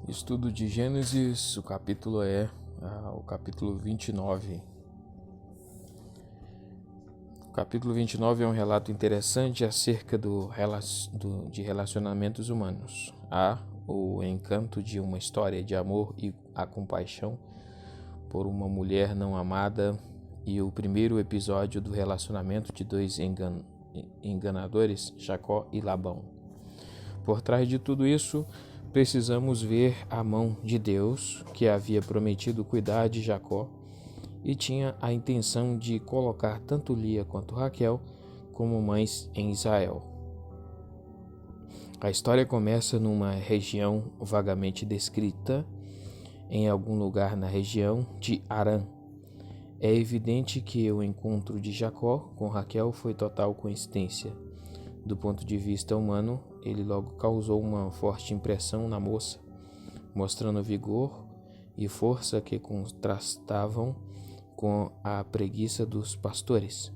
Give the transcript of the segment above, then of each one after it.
Estudo de Gênesis, o capítulo é o capítulo 29. O capítulo 29 é um relato interessante acerca de relacionamentos humanos. Há o encanto de uma história de amor e a compaixão por uma mulher não amada e o primeiro episódio do relacionamento de dois enganadores, Jacó e Labão. Por trás de tudo isso, precisamos ver a mão de Deus, que havia prometido cuidar de Jacó e tinha a intenção de colocar tanto Lia quanto Raquel como mães em Israel. A história começa numa região vagamente descrita, em algum lugar na região de Harã. É evidente que o encontro de Jacó com Raquel foi total coincidência. Do ponto de vista humano, ele logo causou uma forte impressão na moça, mostrando vigor e força que contrastavam com a preguiça dos pastores,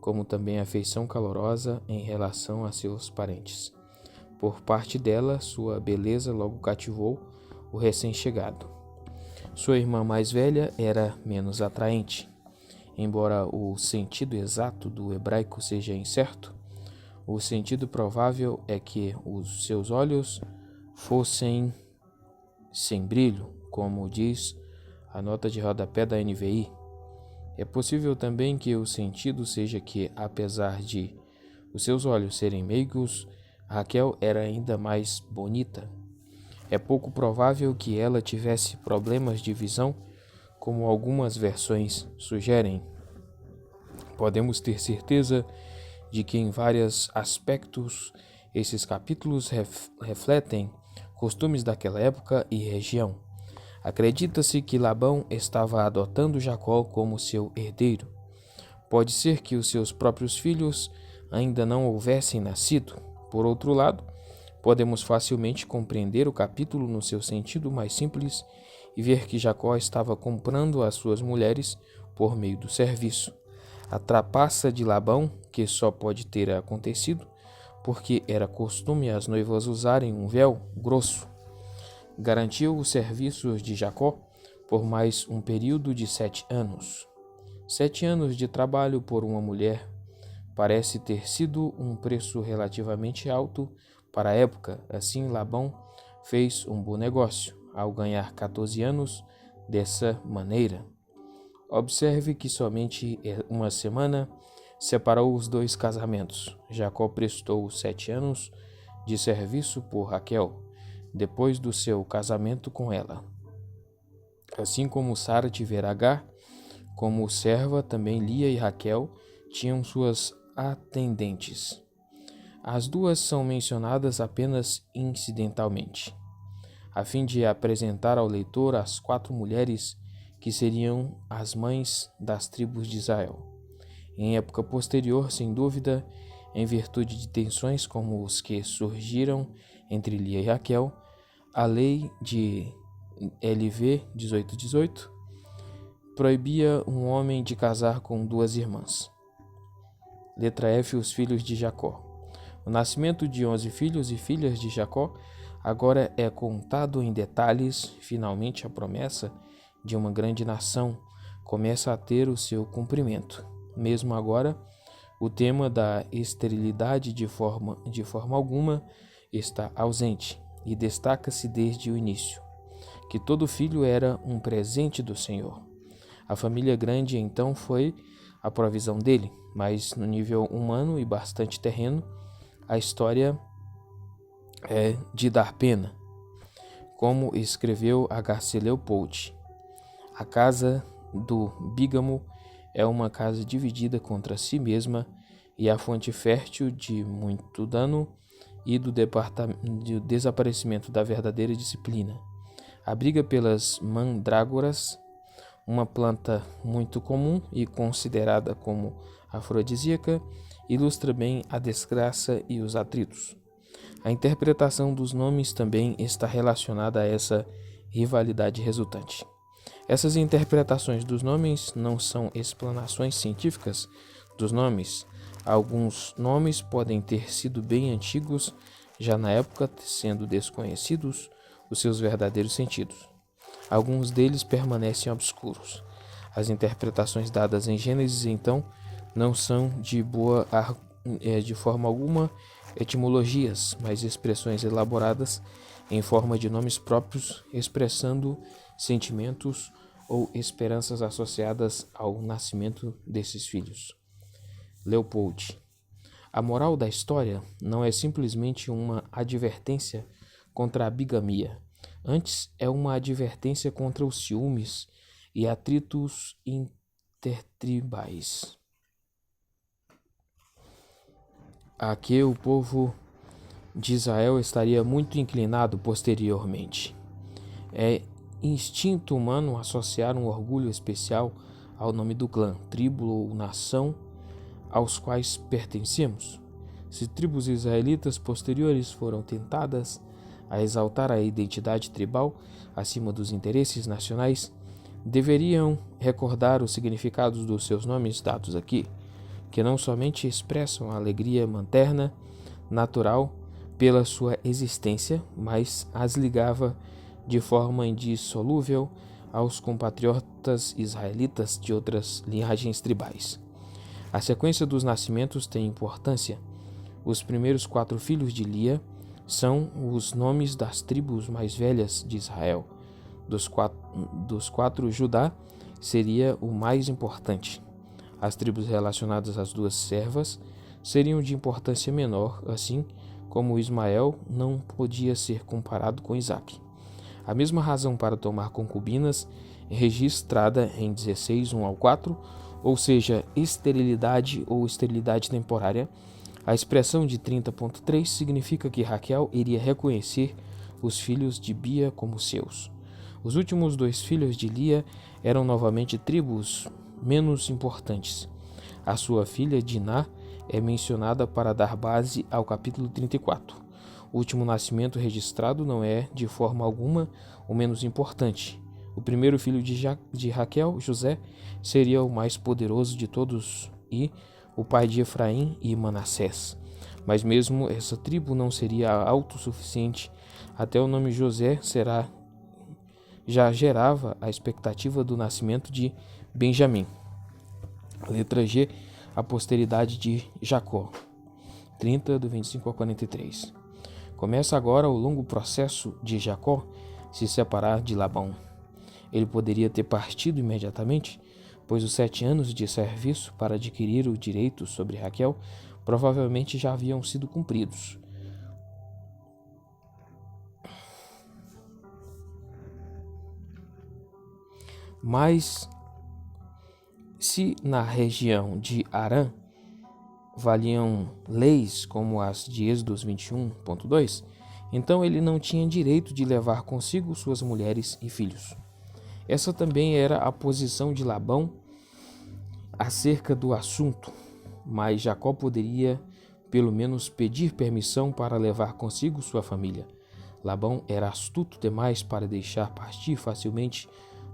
como também afeição calorosa em relação a seus parentes. Por parte dela, sua beleza logo cativou o recém-chegado. Sua irmã mais velha era menos atraente. Embora o sentido exato do hebraico seja incerto, o sentido provável é que os seus olhos fossem sem brilho, como diz a nota de rodapé da NVI. É possível também que o sentido seja que, apesar de os seus olhos serem meigos, Raquel era ainda mais bonita. É pouco provável que ela tivesse problemas de visão, como algumas versões sugerem. Podemos ter certeza de que em vários aspectos esses capítulos refletem costumes daquela época e região. Acredita-se que Labão estava adotando Jacó como seu herdeiro. Pode ser que os seus próprios filhos ainda não houvessem nascido. Por outro lado, podemos facilmente compreender o capítulo no seu sentido mais simples e ver que Jacó estava comprando as suas mulheres por meio do serviço. A trapaça de Labão, que só pode ter acontecido porque era costume as noivas usarem um véu grosso, garantiu os serviços de Jacó por mais um período de 7 anos. 7 anos de trabalho por uma mulher parece ter sido um preço relativamente alto para a época. Assim, Labão fez um bom negócio ao ganhar 14 anos dessa maneira. Observe que somente uma semana separou os dois casamentos. Jacó prestou 7 anos de serviço por Raquel, depois do seu casamento com ela. Assim como Sara tivera Agar como serva, também Lia e Raquel tinham suas atendentes. As duas são mencionadas apenas incidentalmente, a fim de apresentar ao leitor as 4 mulheres que seriam as mães das tribos de Israel. Em época posterior, sem dúvida, em virtude de tensões como os que surgiram entre Lia e Raquel, a lei de LV 1818 proibia um homem de casar com 2 irmãs. Letra F. Os filhos de Jacó. O nascimento de 11 filhos e filhas de Jacó agora é contado em detalhes. Finalmente, a promessa de uma grande nação começa a ter o seu cumprimento. Mesmo agora, o tema da esterilidade de forma alguma está ausente e destaca-se desde o início, que todo filho era um presente do Senhor. A família grande então foi a provisão dele, mas no nível humano e bastante terreno, a história é de dar pena. Como escreveu H.C. Leopold, a casa do bígamo é uma casa dividida contra si mesma e a fonte fértil de muito dano e do desaparecimento da verdadeira disciplina. A briga pelas mandrágoras, uma planta muito comum e considerada como afrodisíaca, ilustra bem a desgraça e os atritos. A interpretação dos nomes também está relacionada a essa rivalidade resultante. Essas interpretações dos nomes não são explanações científicas dos nomes. Alguns nomes podem ter sido bem antigos, já na época sendo desconhecidos os seus verdadeiros sentidos. Alguns deles permanecem obscuros. As interpretações dadas em Gênesis, então, não são de forma alguma etimologias, mas expressões elaboradas em forma de nomes próprios, expressando sentimentos ou esperanças associadas ao nascimento desses filhos. Leopold. A moral da história não é simplesmente uma advertência contra a bigamia. Antes, é uma advertência contra os ciúmes e atritos intertribais a que o povo de Israel estaria muito inclinado posteriormente. É instinto humano associar um orgulho especial ao nome do clã, tribo ou nação aos quais pertencemos. Se tribos israelitas posteriores foram tentadas a exaltar a identidade tribal acima dos interesses nacionais, deveriam recordar os significados dos seus nomes dados aqui, que não somente expressam a alegria materna, natural, pela sua existência, mas as ligava de forma indissolúvel aos compatriotas israelitas de outras linhagens tribais. A sequência dos nascimentos tem importância. Os primeiros 4 filhos de Lia são os nomes das tribos mais velhas de Israel. Dos quatro, Judá seria o mais importante. As tribos relacionadas às 2 servas seriam de importância menor, assim como Ismael não podia ser comparado com Isaque. A mesma razão para tomar concubinas é registrada em 16, 1 ao 4, ou seja, esterilidade ou esterilidade temporária. A expressão de 30.3 significa que Raquel iria reconhecer os filhos de Bia como seus. Os últimos 2 filhos de Lia eram novamente tribos menos importantes. A sua filha Diná é mencionada para dar base ao capítulo 34. O último nascimento registrado não é, de forma alguma, o menos importante. O primeiro filho de Raquel, José, seria o mais poderoso de todos e o pai de Efraim e Manassés. Mas mesmo essa tribo não seria autossuficiente. Até o nome José já gerava a expectativa do nascimento de Benjamim. Letra G, a posteridade de Jacó. 30, do 25 ao 43. Começa agora o longo processo de Jacó se separar de Labão. Ele poderia ter partido imediatamente, pois os 7 anos de serviço para adquirir o direito sobre Raquel provavelmente já haviam sido cumpridos. Mas, se na região de Arã valiam leis como as de Êxodo 21.2, então ele não tinha direito de levar consigo suas mulheres e filhos. Essa também era a posição de Labão acerca do assunto, mas Jacó poderia pelo menos pedir permissão para levar consigo sua família. Labão era astuto demais para deixar partir facilmente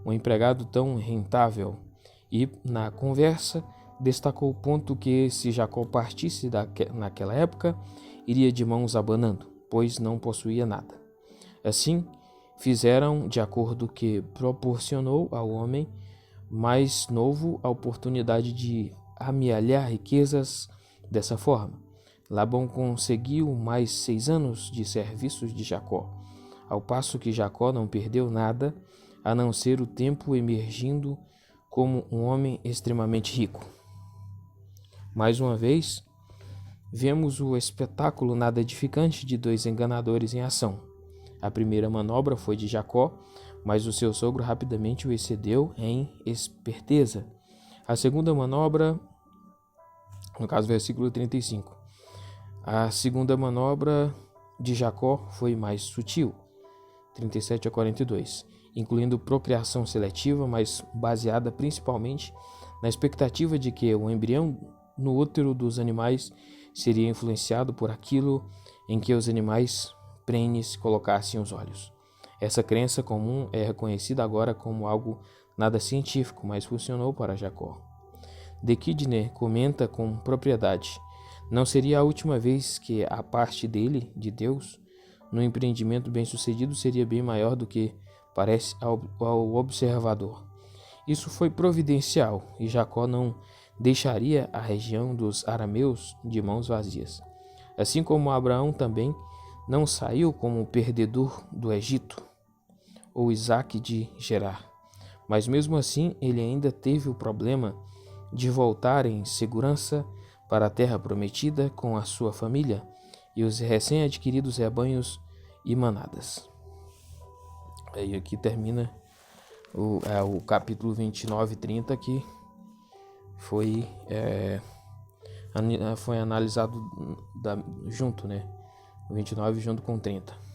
um empregado tão rentável e, na conversa, destacou o ponto que, se Jacó partisse naquela época, iria de mãos abanando, pois não possuía nada. Assim, fizeram de acordo que proporcionou ao homem mais novo a oportunidade de amealhar riquezas dessa forma. Labão conseguiu mais 6 anos de serviços de Jacó, ao passo que Jacó não perdeu nada, a não ser o tempo emergindo como um homem extremamente rico. Mais uma vez, vemos o espetáculo nada edificante de 2 enganadores em ação. A primeira manobra foi de Jacó, mas o seu sogro rapidamente o excedeu em esperteza. A segunda manobra, no caso, versículo 35. A segunda manobra de Jacó foi mais sutil, 37 a 42, incluindo procriação seletiva, mas baseada principalmente na expectativa de que o embrião no útero dos animais seria influenciado por aquilo em que os animais prenes colocassem os olhos. Essa crença comum é reconhecida agora como algo nada científico, mas funcionou para Jacó. De Kidner comenta com propriedade: não seria a última vez que, a parte dele, de Deus, no empreendimento bem-sucedido seria bem maior do que parece ao observador. Isso foi providencial, e Jacó não deixaria a região dos arameus de mãos vazias. Assim como Abraão também não saiu como perdedor do Egito, ou Isaque de Gerar. Mas mesmo assim, ele ainda teve o problema de voltar em segurança para a terra prometida com a sua família e os recém-adquiridos rebanhos e manadas. Aí aqui termina o capítulo 29 e 30, que foi analisado junto, né? O 29 junto com o 30.